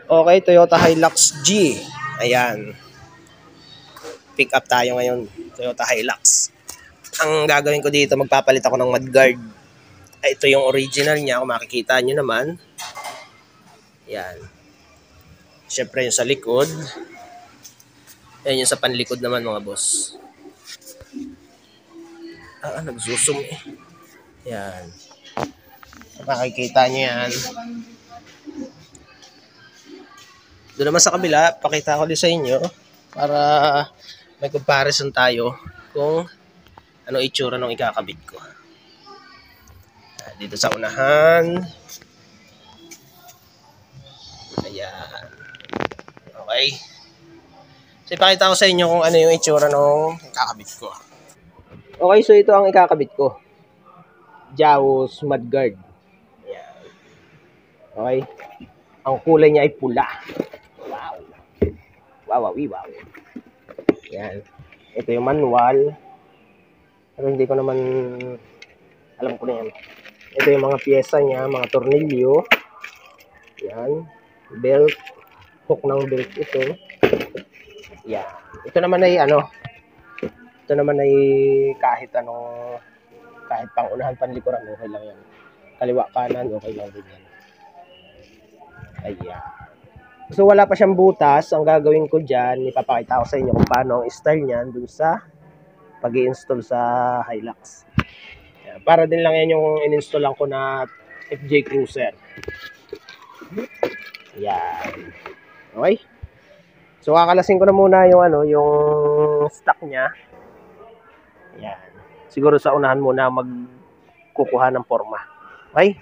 Okay, Toyota Hilux G. Ayan. Pick up tayo ngayon. Toyota Hilux. Ang gagawin ko dito, magpapalit ako ng mudguard. Ito yung original niya. Kung makikita nyo naman. Ayan. Siyempre yung sa likod. Ayan yung sa panlikod naman mga boss. Nagsusum eh. Ayan. Makikita nyo yan. Doon naman sa kabila, pakita ko din sa inyo para may comparison tayo kung ano itsura ng ikakabit ko. Dito sa unahan. Ayan. Okay. So ipakita ko sa inyo kung ano yung itsura ng ikakabit ko. Okay, so ito ang ikakabit ko. Jaws mudguard. Ayan. Okay. Ang kulay niya ay pula. Wow. Wow. Yan. Ito yung manual. Pero hindi ko naman alam ko na yan. Ito yung mga pyesa niya, mga tornilyo. Yan. Belt. Hook ng belt ito. Yan. Ito naman ay ito naman ay kahit pang unahan, panlikuran, okay lang yan. Kaliwa, kanan, okay lang din yan. Ayan. So wala pa siyang butas. Ang gagawin ko dyan, ipapakita ko sa inyo kung paano ang style niyan dun sa pag-i-install sa Hilux. Ayan. Para din lang yan yung in-installan ko na FJ Cruiser. Ayan. Okay. So kakalasin ko na muna yung stock niya. Ayan. Siguro sa unahan muna magkukuha ng forma. Okay?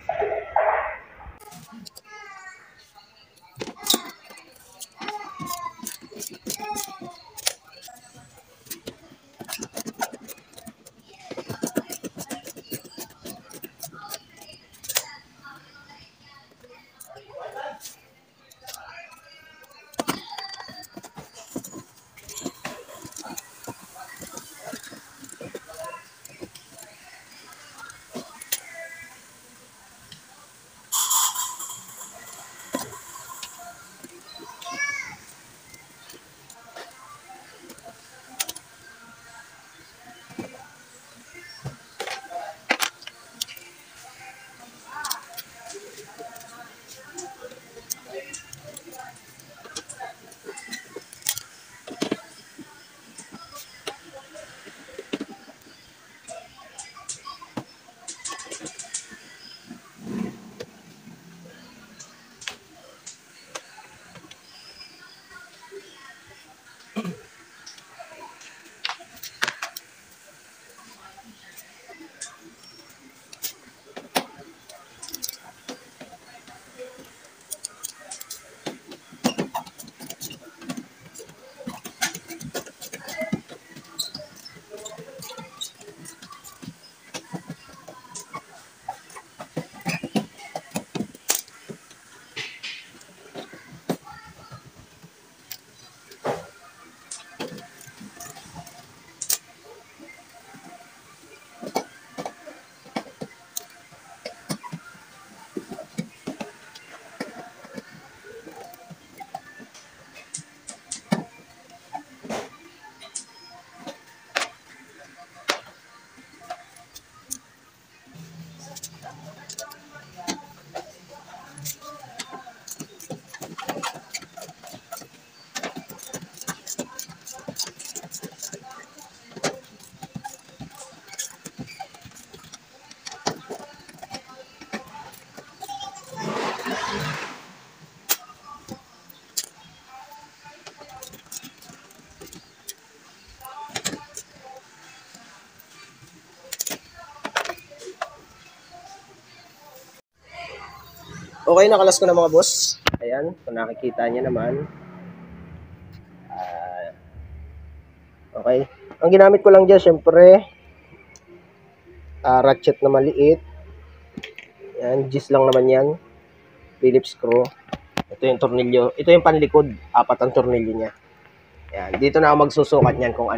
Okay, nakalas ko na mga boss. Ayan, kung nakikita niyo naman. Okay. Ang ginamit ko lang dyan, syempre, ratchet na maliit. Ayan, gis lang naman yan. Phillips screw. Ito yung tornilyo. Ito yung panlikod. 4 ang tornilyo niya. Ayan, dito na ako magsusukat niyan kung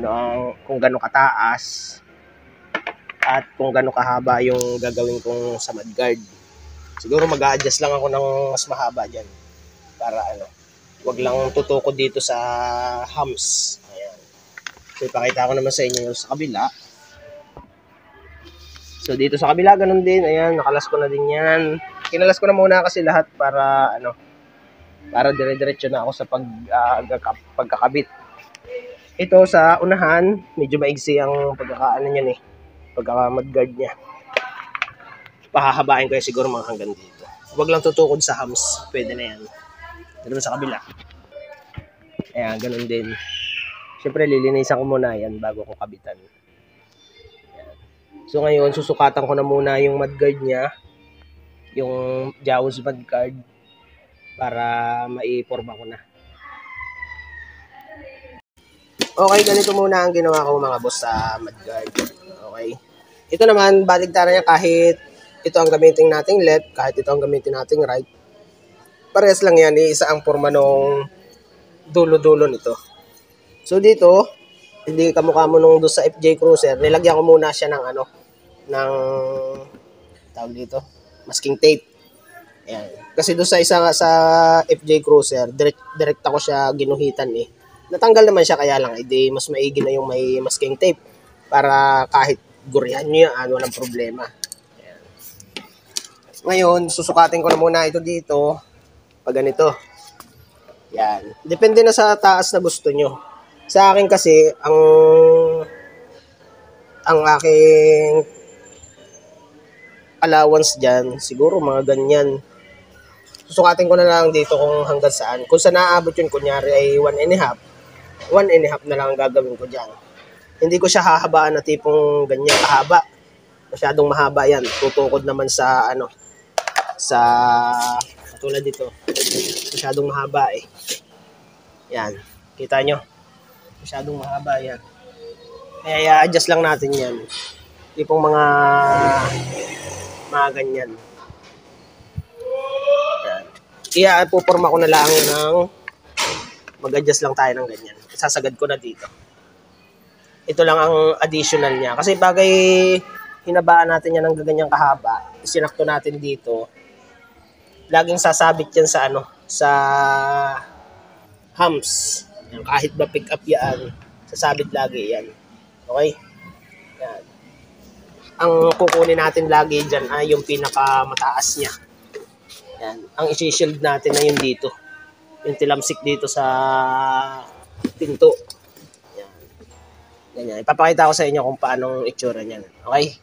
kung gaano kataas at kung gaano kahaba yung gagawin kong sa mudguard. Siguro mag-a-adjust lang ako ng mas mahaba dyan. para ano, wag lang tutukod dito sa hams. Ayan. So ipakita ko naman sa inyo yung sa kabila. So dito sa kabila ganun din, ayan, nakalas ko na din yan. Kinalas ko na muna kasi lahat para ano, para dire-diretso na ako sa pagkakabit. Ito sa unahan, medyo maigsi ang pagkakaano niyan eh, pagkaka-mudguard niya. Pahahabain ko yan siguro mga hanggang dito. Huwag lang tutukod sa hams, pwede na yan. Ganun sa kabila. Ayan, ganun din. Siyempre lilinisan ko muna yan bago ko kabitan. Ayan. So ngayon, susukatan ko na muna yung mudguard niya, yung Jaws mudguard, para maiporma ko na. Okay, ganito muna ang ginawa ko mga boss sa mudguard. Okay. Ito naman, baligtaran niya kahit ito ang gamitin nating left, kahit ito ang gamitin nating right. Parehas lang yan, isa ang forma ng dulo-dulo nito. So dito, hindi kamukha mo nung doon sa FJ Cruiser, nilagyan ko muna siya ng ano, ng tawag dito, masking tape. Ayan. Kasi doon sa isa sa FJ Cruiser, direct ako siya ginuhitan eh. Natanggal naman siya kaya lang, edi mas maigi na yung may masking tape para kahit gurihan nyo yan, walang problema. Ayan. Ngayon, susukatin ko na muna ito dito pag ganito. Yan. Depende na sa taas na gusto nyo. Sa akin kasi, ang aking allowance dyan, siguro mga ganyan. Susukatin ko na lang dito kung hanggang saan. Kung saan naabot yun, kunyari ay 1.5. 1.5 na lang ang gagawin ko dyan. Hindi ko siya hahabaan na tipong ganyan kahaba. Masyadong mahaba yan. Tutukod naman sa ano, sa katulad dito. Masyadong mahaba eh. Yan. Kita nyo? Masyadong mahaba yan. Kaya i-adjust lang natin yan. Tipong mga ganyan. Yan. Ipuporma ko na lang ng mag-adjust lang tayo ng ganyan. Sasagad ko na dito. Ito lang ang additional niya. Kasi bagay hinabaan natin yan ng ganyang kahaba, sinakto natin dito, laging sasabit yan sa ano, sa hams. Kahit ba pick up yan, sasabit lagi yan. Okay? Yan. Ang kukunin natin lagi dyan ay yung pinakamataas niya. Yan. Ang isi-shield natin na yun dito. Yung tilamsik dito sa pinto. Yan. Ganyan. Ipapakita ko sa inyo kung paano itsura niyan. Okay?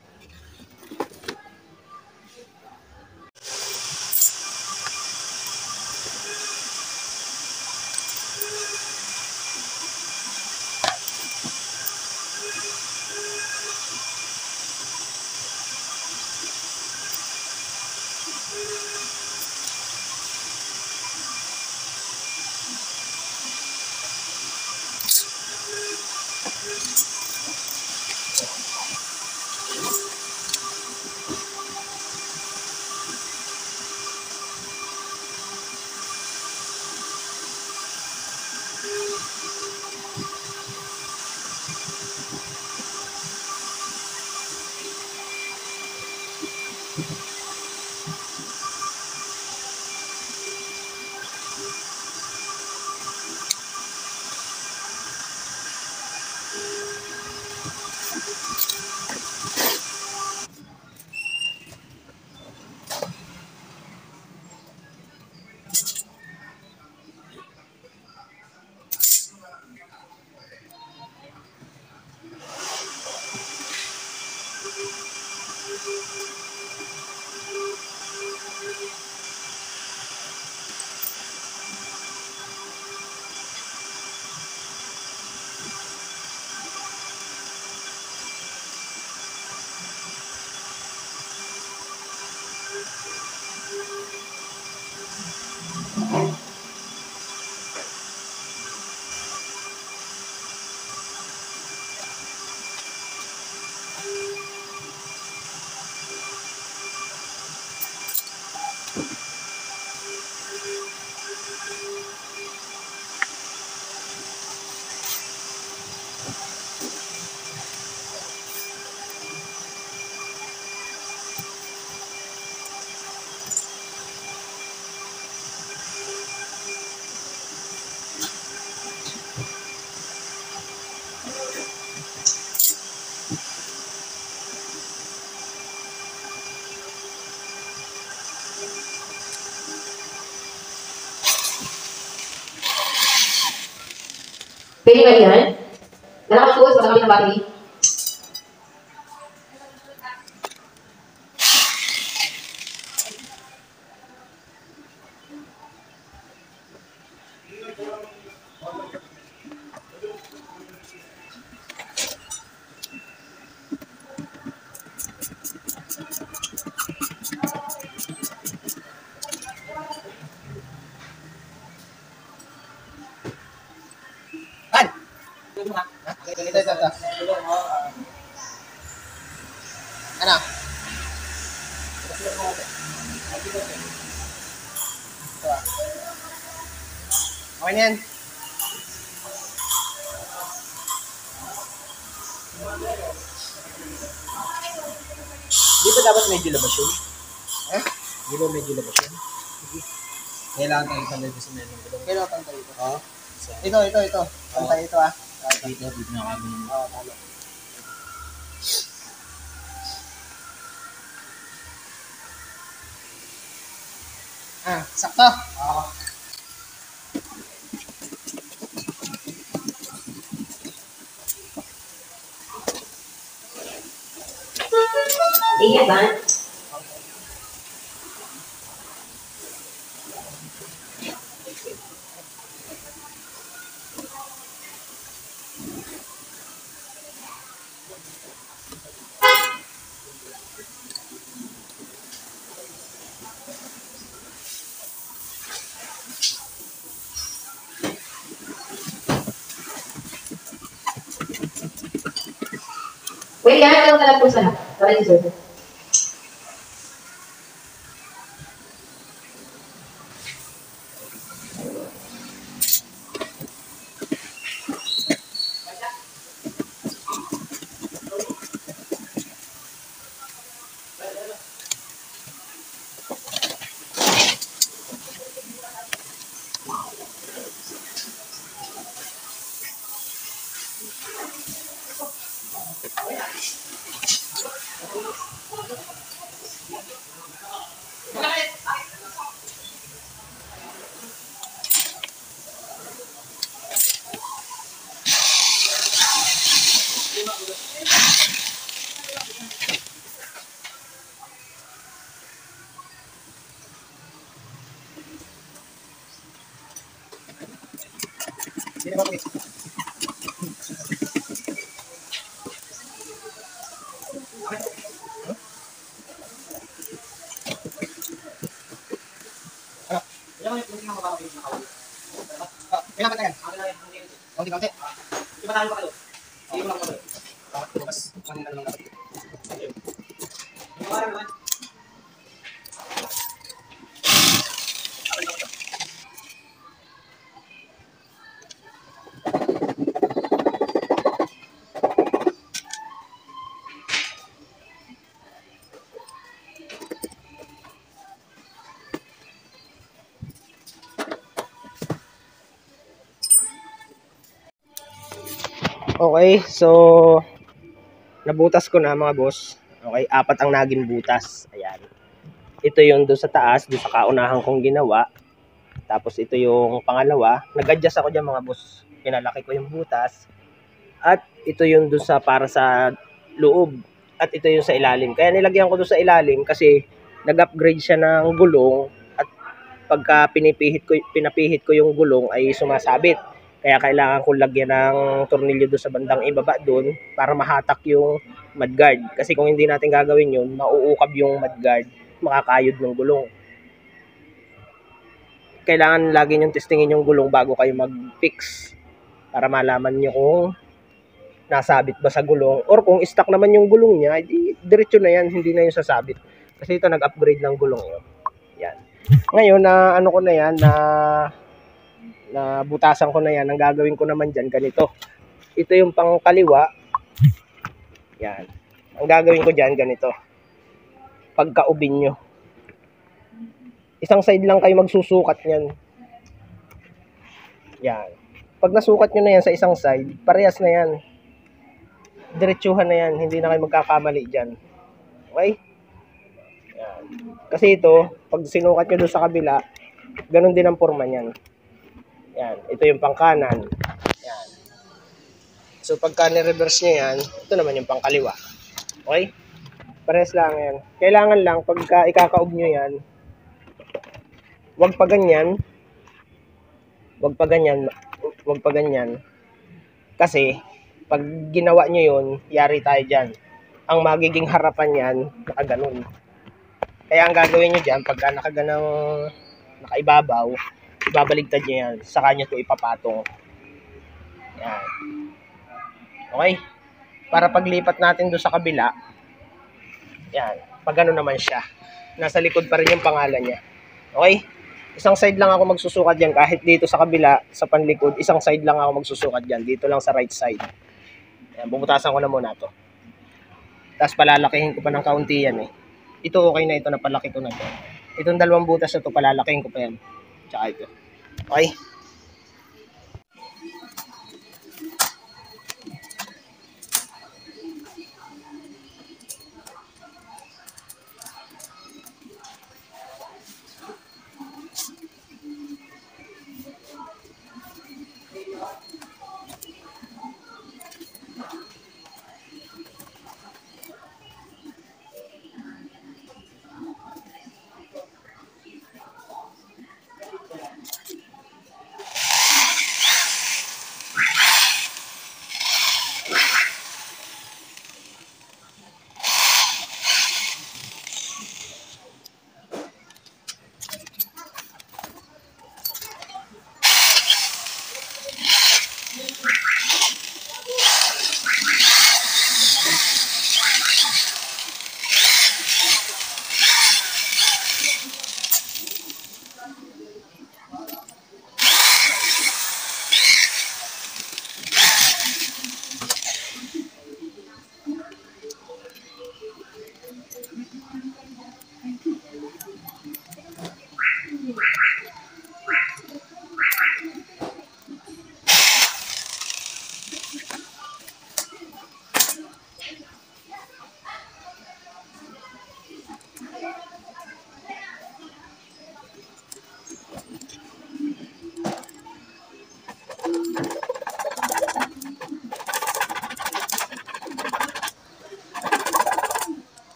Pwede ba yan? Nakakasuwas sa kami ng battery. Ito. Ano? Okay na yan. Di ba dapat medyo labas yun? Di ba medyo labas yun? Kailangan tayo pantay sa meron. Kailangan pantay ito? Oo. Ito. Pantay ito ah. Dito na kami. Oo, tama. Sakto. Oo. Iya ba? Wait, yan ang talag po sana. Para yung sir. Kailangan tayo. Konti. Di ba tayo pa kayo? Hindi mo lang kayo. Bukas. Kanina lang dapat. Okay, so nabutas ko na mga boss. Okay, 4 ang naging butas. Ayan. Ito yung doon sa taas, doon sa kaunahan kong ginawa. Tapos ito yung pangalawa. Nag-adjust ako dyan mga boss. Pinalaki ko yung butas. At ito yung doon sa para sa loob. At ito yung sa ilalim. Kaya nilagyan ko doon sa ilalim kasi nag-upgrade siya ng gulong. At pagka pinapihit ko yung gulong ay sumasabit. Kaya kailangan kong lagyan ng tornilyo doon sa bandang ibaba doon para mahatak yung mudguard. Kasi kung hindi natin gagawin yun, mauukab yung mudguard, makakayod ng gulong. Kailangan lagi nyo testingin yung gulong bago kayo mag-fix para malaman nyo kung nasabit ba sa gulong or kung stuck naman yung gulong niya, diretso na yan, hindi na yung sasabit. Kasi ito nag-upgrade ng gulong yun. Yan. Ngayon na ano ko na yan, na butasan ko na yan, ang gagawin ko naman dyan, ganito. Ito yung pangkaliwa. Yan. Ang gagawin ko dyan, ganito. Pagkaubin nyo. Isang side lang kayo magsusukat nyan. Yan. Pag nasukat nyo na yan sa isang side, parehas na yan. Diretsuhan na yan. Hindi na kayo magkakamali dyan. Okay? Yan. Kasi ito, pag sinukat nyo doon sa kabila, ganun din ang forma nyan. Yan. Ito yung pangkanan. Yan. So pagka ni-reverse nyo yan, ito naman yung pangkaliwa. Okay? Pares lang yan. Kailangan lang pagka ikakaob nyo yan, wag pa ganyan. Wag pa ganyan. Wag pa ganyan. Kasi pag ginawa nyo yun, yari tayo dyan. Ang magiging harapan yan, nakaganon. Kaya ang gagawin nyo dyan, pagka nakaibabaw, ibabaligtad nyo yan. Saka nyo ito ipapatong. Yan. Okay? Para paglipat natin doon sa kabila, yan. Pag gano'n naman siya. Nasa likod pa rin yung pangalan niya. Okay? Isang side lang ako magsusukat dyan. Kahit dito sa kabila, sa panlikod, isang side lang ako magsusukat dyan. Dito lang sa right side. Yan. Bubutasan ko na muna to. Tapos palalakihin ko pa ng kaunti yan eh. Ito okay na ito. Napalaki ko na to. Itong dalawang butas na to, palalakihin ko pa yan. Tsaka ito. Okay?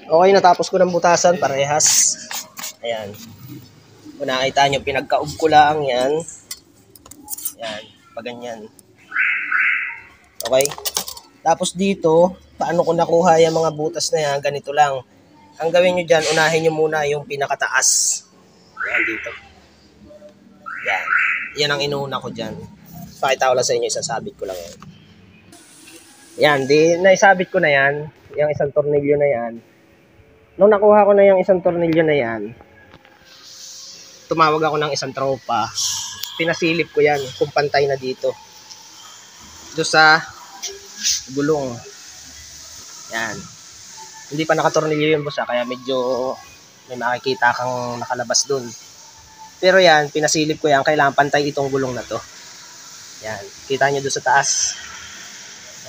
Okay, natapos ko ng butasan, parehas. Ayan. Kung nakita nyo, pinagkaob ko lang yan. Ayan, pag ganyan. Okay? Tapos dito, paano ko nakuha yung mga butas na yan, ganito lang. Ang gawin nyo dyan, unahin nyo muna yung pinakataas. Ayan, dito. Yan. Yan ang inuuna ko dyan. Pakita ko lang sa inyo, isasabit ko lang yan. Yan, naisabit ko na yan. Yung isang tornilyo na yan. Nung nakuha ko na yung isang tornilyo na yan, tumawag ako ng isang tropa. Pinasilip ko yan kung pantay na dito. Doon sa gulong. Yan. Hindi pa nakatornilyo yung boss kaya medyo may makikita kang nakalabas doon. Pero yan, pinasilip ko yan. Kailangan pantay itong gulong na to. Yan. Kita nyo doon sa taas.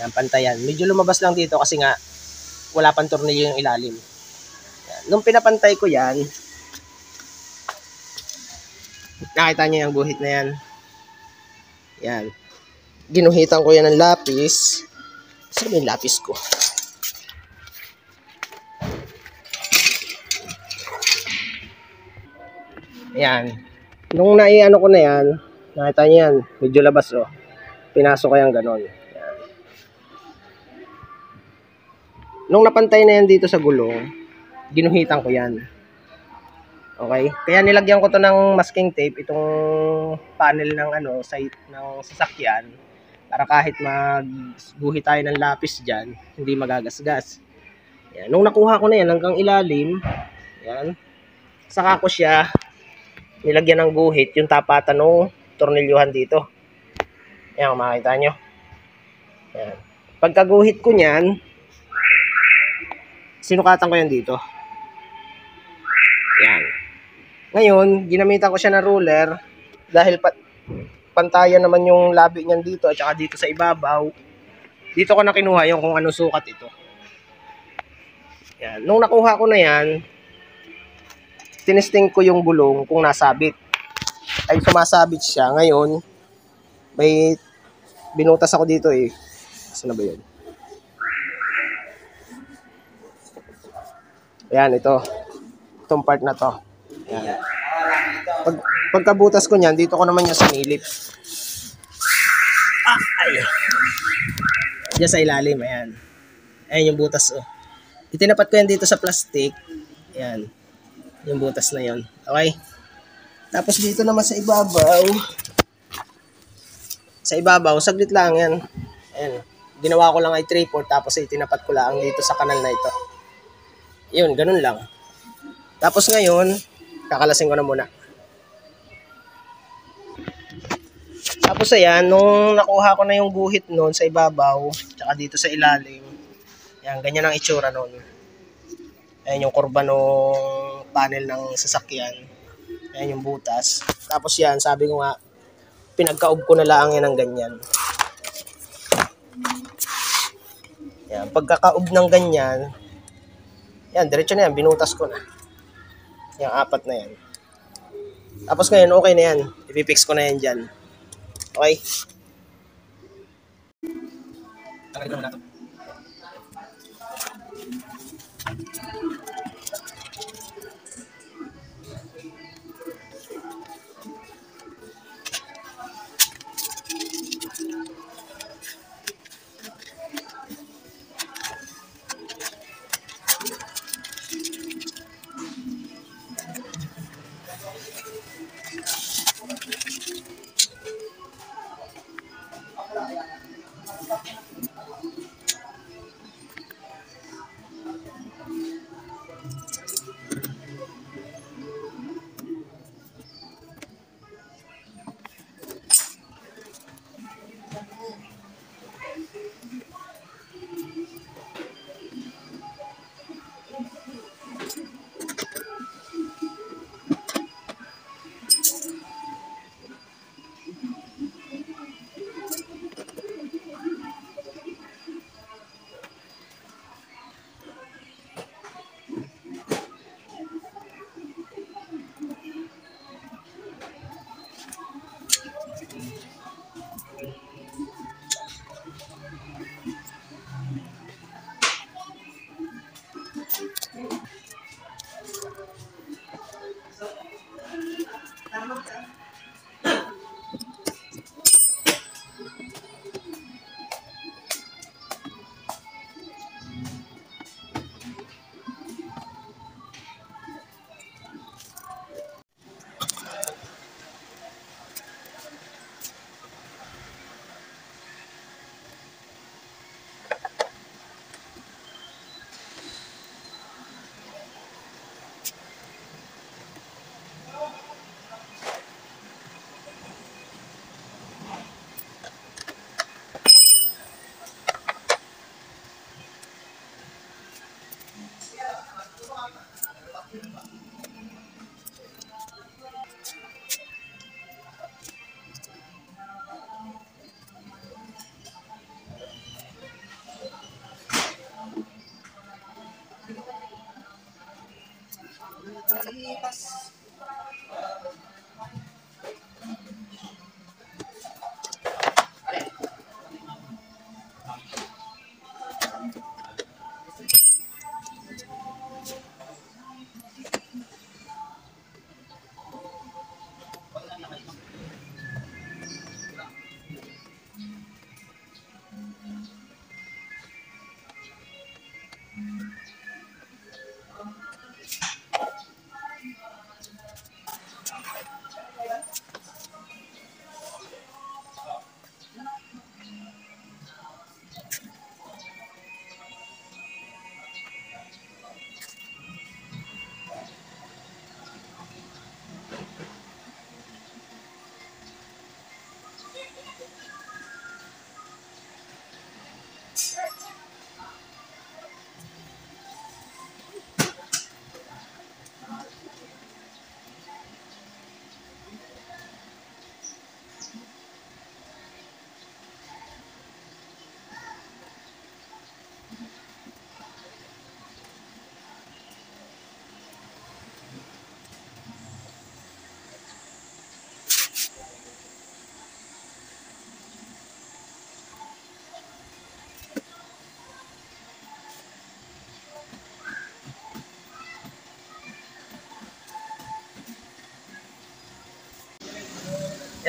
Yan, pantay yan. Medyo lumabas lang dito kasi nga wala pang tornilyo yung ilalim. Nung pinapantay ko yan, nakita niyo yung guhit na yan. Yan. Ginuhitan ko yan ng lapis. Saan yung lapis ko? Yan. Nung naiano ko na yan, nakita niyo yan, medyo labas oh. Pinasok ko yan ganon. Yan. Nung napantay na yan dito sa gulong, ginuhitan ko yan. Okay? Kaya nilagyan ko to ng masking tape, itong panel ng side ng sasakyan para kahit magguhit tayo ng lapis dyan, hindi magagasgas. Yan. Nung nakuha ko na yan hanggang ilalim, yan, saka ko siya nilagyan ng guhit, yung tapatan ng tornilyuhan dito. Yan, makikita nyo. Yan. Pagkaguhit ko nyan, sinukatan ko yan dito. Yan. Ngayon, ginamitan ko siya ng ruler dahil pantayan naman yung labi niyan dito at saka dito sa ibabaw. Dito ko na kinuha yung kung anong sukat ito. Yan. Nung nakuha ko na yan, tinesting ko yung gulong kung nasabit. Ay sumasabit siya. Ngayon, may binutas ako dito eh. Saan na ba yun? Ayan, ito. Itong part na to. Ayan. Pagkabutas ko niyan, dito ko naman yung sinilip. Ay. Diyan sa ilalim, ayan. Ayan yung butas, oh. Itinapat ko yan dito sa plastic. Ayan. Yung butas na yon. Okay? Tapos dito naman sa ibabaw. Sa ibabaw, saglit lang yan. Ayan. Ginawa ko lang ay 3/4 tapos itinapat ko lang dito sa kanal na ito. Yun, ganun lang. Tapos ngayon, kakalasin ko na muna. Tapos ayan, nung nakuha ko na yung guhit noon sa ibabaw, tsaka dito sa ilalim, yan, ganyan ang itsura noon. Ayan yung kurba ng panel ng sasakyan. Ayan yung butas. Tapos yan, sabi ko nga, pinagkaob ko na lang yan ng ganyan. Yan, pagkakaob ng ganyan, yan, diretso na yan, binutas ko na. Yung 4 na yan. Tapos ngayon, okay na yan. Ipipix ko na yan dyan. Okay? Tanggalin ko muna ito.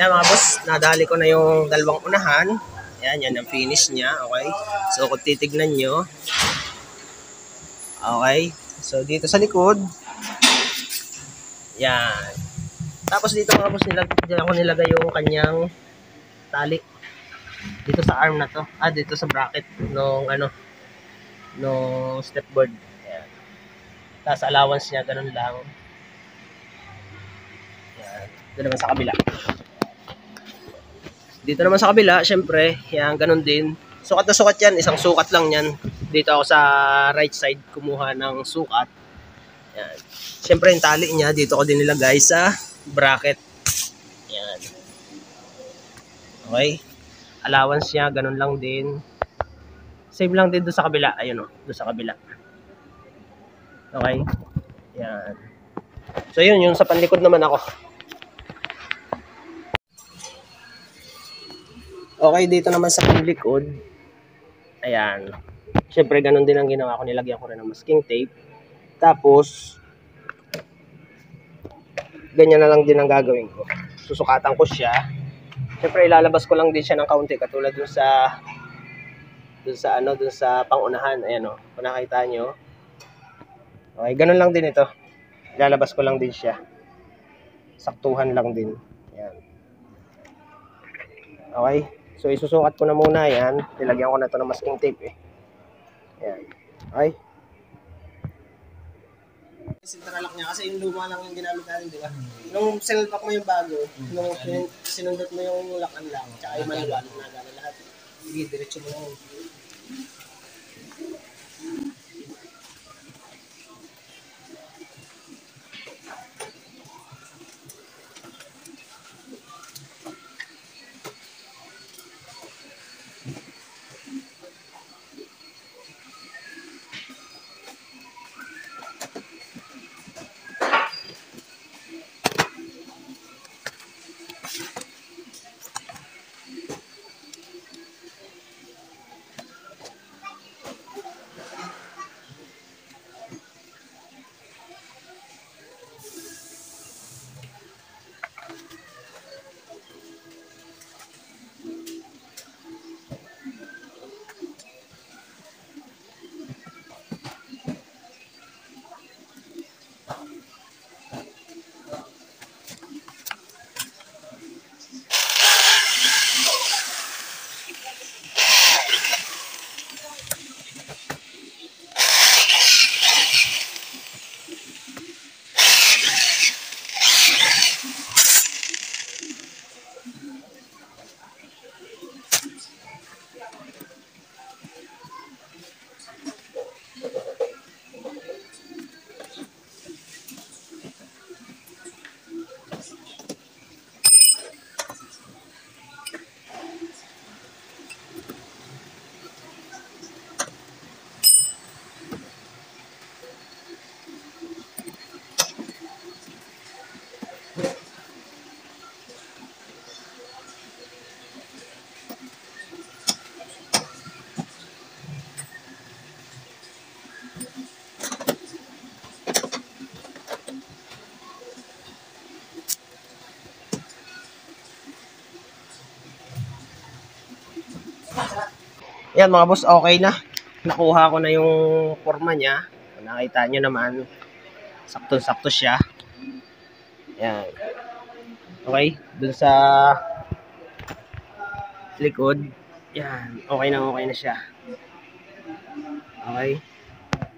Yan mga boss, nadali ko na yung dalawang unahan. Yan ang finish niya, okay? So kung titignan nyo, okay? So dito sa likod, yan. Tapos dito mga boss, dyan ako nilagay yung kanyang tali. Dito sa arm na to. Dito sa bracket nung nung stepboard. Yan. Tapos allowance niya, ganun lang. Yan. Dito naman sa kabila. Dito naman sa kabila, syempre, yan, ganun din. Sukat na sukat yan, isang sukat lang yan. Dito ako sa right side, kumuha ng sukat. Yan. Syempre, yung tali niya, dito ko din nilagay sa bracket. Yan. Okay. Allowance niya, ganun lang din. Same lang din doon sa kabila. Ayun doon sa kabila. Okay. Yan. So, yun, yung sa panlikod naman ako. Okay, dito naman sa panlikod. Ayan. Siyempre, ganun din ang ginawa ko. Nilagyan ko rin ng masking tape. Tapos, ganyan na lang din ang gagawin ko. Susukatan ko siya. Siyempre, ilalabas ko lang din siya ng kaunti. Katulad dun sa pangunahan. Ayan kung nakita nyo. Okay, ganun lang din ito. Ilalabas ko lang din siya. Saktuhan lang din. Ayan. Okay. So, isusukat ko na muna yan. Nilagyan ko na ito ng masking tape Ayan. Okay. Sintralak niya kasi yung luma lang yung ginamit natin, di ba? Nung sinalpak mo yung bago, nung sinundot mo yung lakan lang, tsaka yung manual, nagana lahat. Sige, diretso mo lang. Yan mga boss, okay na. Nakuha ko na yung forma niya. Nakita nyo naman, sakto-sakto siya. Yan. Okay, dun sa likod. Yan, okay na siya. Okay.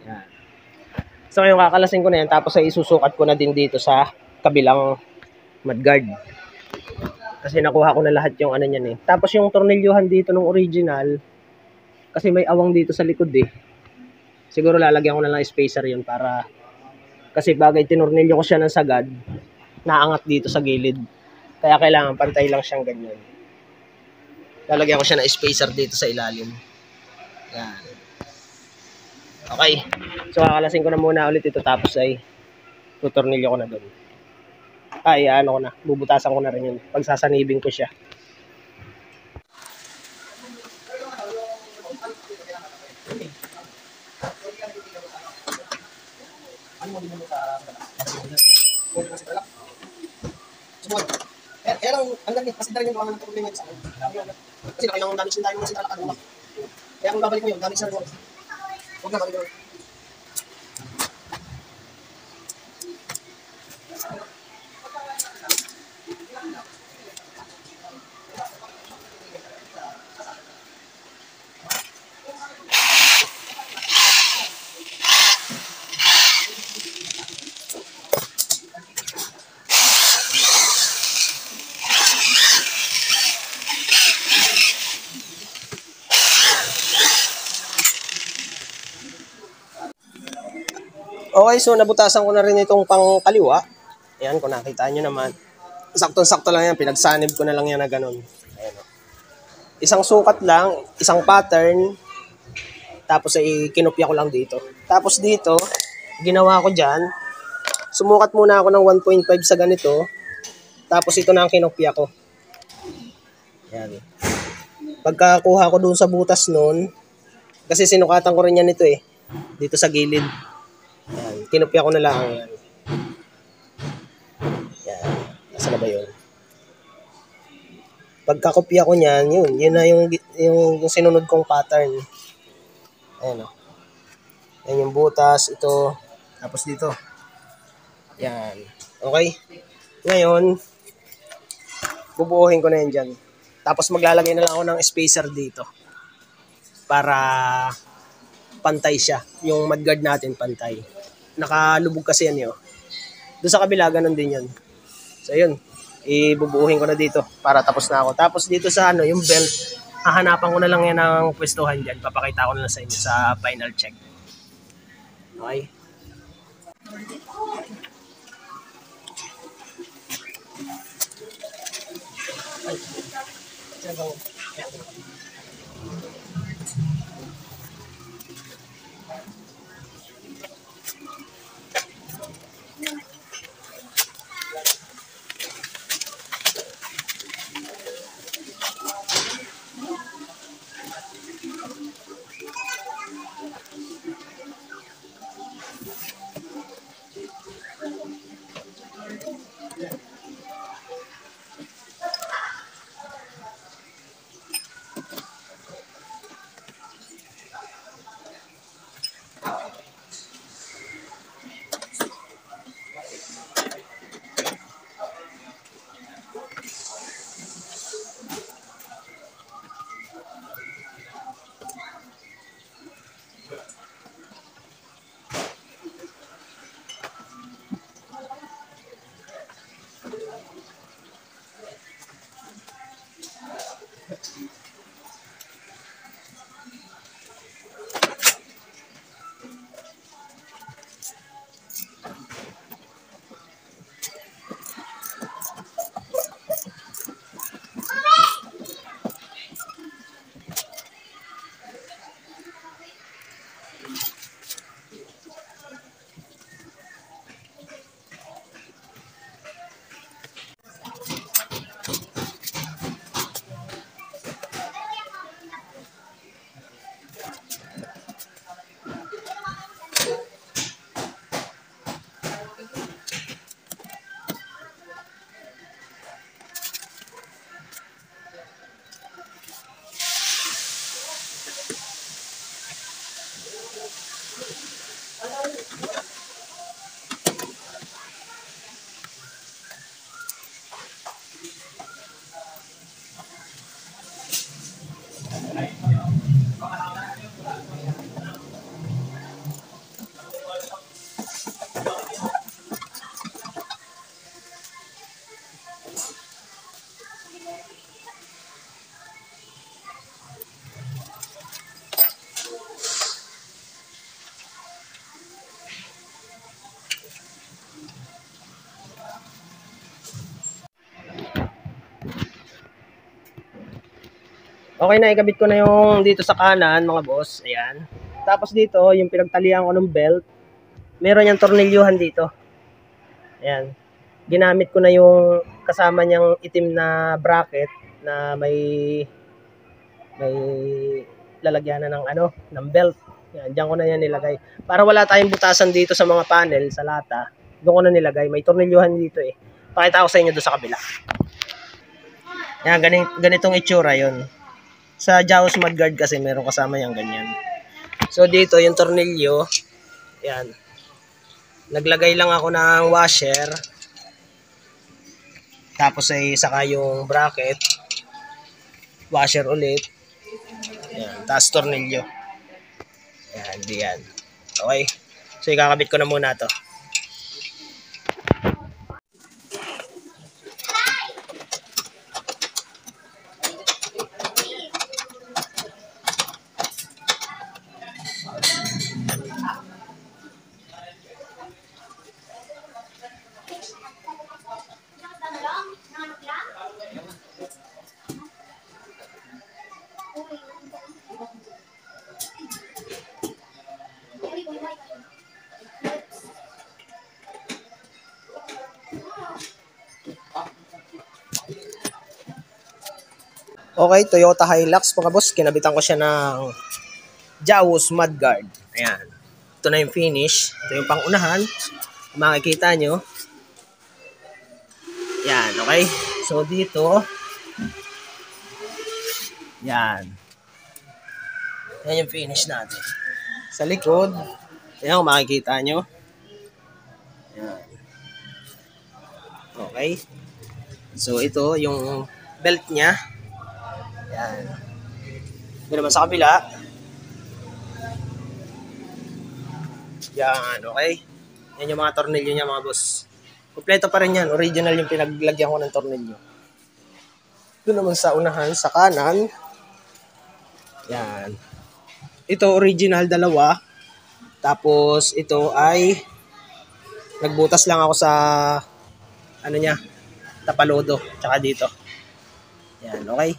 Yan. So ngayon kakalasin ko na yan, tapos ay isusukat ko na din dito sa kabilang mudguard. Kasi nakuha ko na lahat yung ano niyan Tapos yung tornilyuhan dito ng original, kasi may awang dito sa likod Siguro lalagyan ko na lang spacer yun para, kasi bagay tinornilyo ko siya ng sagad, naangat dito sa gilid. Kaya kailangan pantay lang siyang ganyan. Lalagyan ko siya ng spacer dito sa ilalim. Yan. Okay. So kakalasin ko na muna ulit ito, tapos ay tutornilyo ko na doon. Ano ko na, bubutasan ko na rin yun. Pagsasanibin ko siya. Kaya lang, ang dami, kasi dahil yung gawa ng problema sa akin. Kasi nakailang damage din tayo ng sintalak at ulak. Kaya kung babalik mo yun, damage sa reward. Huwag na, babalik mo. Okay, so nabutasan ko na rin itong pang kaliwa. Ayan, kung nakita nyo naman. Saktong-sakto lang yan, pinagsanib ko na lang yan na ganun. Ayan, o. Isang sukat lang, isang pattern, tapos ay kinopya ko lang dito. Tapos dito, ginawa ko dyan, sumukat muna ako ng 1.5 sa ganito, tapos ito na ang kinopya ko. Ayan. Pagkakuha ko dun sa butas nun, kasi sinukatan ko rin yan ito eh, dito sa gilid. Ayan, kinopya ko na lang yan. Ayan, nasa na ba yun? Pagkakopya ko niyan, yun na yung sinunod kong pattern. Ayan o. Ayan yung butas, ito, tapos dito. Ayan. Okay? Ngayon, bubuuhin ko na yan dyan. Tapos maglalagay na lang ako ng spacer dito. Para pantay siya. Yung mudguard natin pantay. Nakalubog kasi yan yun. Doon sa kabila, ganun din yan. So yun, ibubuuhin ko na dito para tapos na ako. Tapos dito sa yung belt, hahanapan ko na lang yan ng pwestuhan dyan. Papakita ko na lang sa inyo sa final check. Okay? Okay na, ikabit ko na yung dito sa kanan, mga boss. Ayan. Tapos dito, yung pinagtalian ko ng belt, meron yung tornilyuhan dito. Ayan. Ginamit ko na yung kasama niyang itim na bracket na may lalagyan na ng belt. Ayan, diyan ko na yan nilagay. Para wala tayong butasan dito sa mga panel, sa lata, doon ko na nilagay. May tornilyuhan dito eh. Pakita ko sa inyo doon sa kabila. Yan, ganitong itsura yon. Sa Jaws Mudguard kasi meron kasama yung ganyan. So dito yung tornilyo, yan. Naglagay lang ako ng washer. Tapos ay saka yung bracket. Washer ulit. Yan, tapos tornilyo. Yan, diyan. Okay. So ikakabit ko na muna to. Okay, Toyota Hilux mga boss. Kinabitan ko siya ng Jaws Mudguard. Ayan. Ito na yung finish. Ito yung pangunahan. Makikita nyo. Yan, okay. So dito. Yan. Yan yung finish natin. Sa likod. Ayan, kung makikita nyo. Yan. Okay. So ito yung belt niya. Yan. Ito naman sa kabila. Yan, okay. Yan yung mga tornilyo niya mga boss. Kompleto pa rin yan. Original yung pinaglagyan ko ng tornilyo. Ito naman sa unahan, sa kanan. Yan. Ito original dalawa. Tapos ito ay nagbutas lang ako sa ano niya, tapalodo. Tsaka dito. Yan, okay.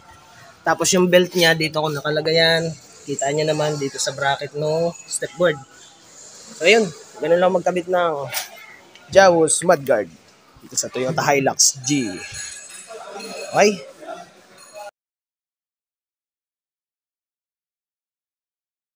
Tapos yung belt niya, dito ko nakalagay yan. Kita niya naman dito sa bracket no stepboard. So ayun, ganun lang magkabit ng Jaws Mudguard dito sa Toyota Hilux G. Okay?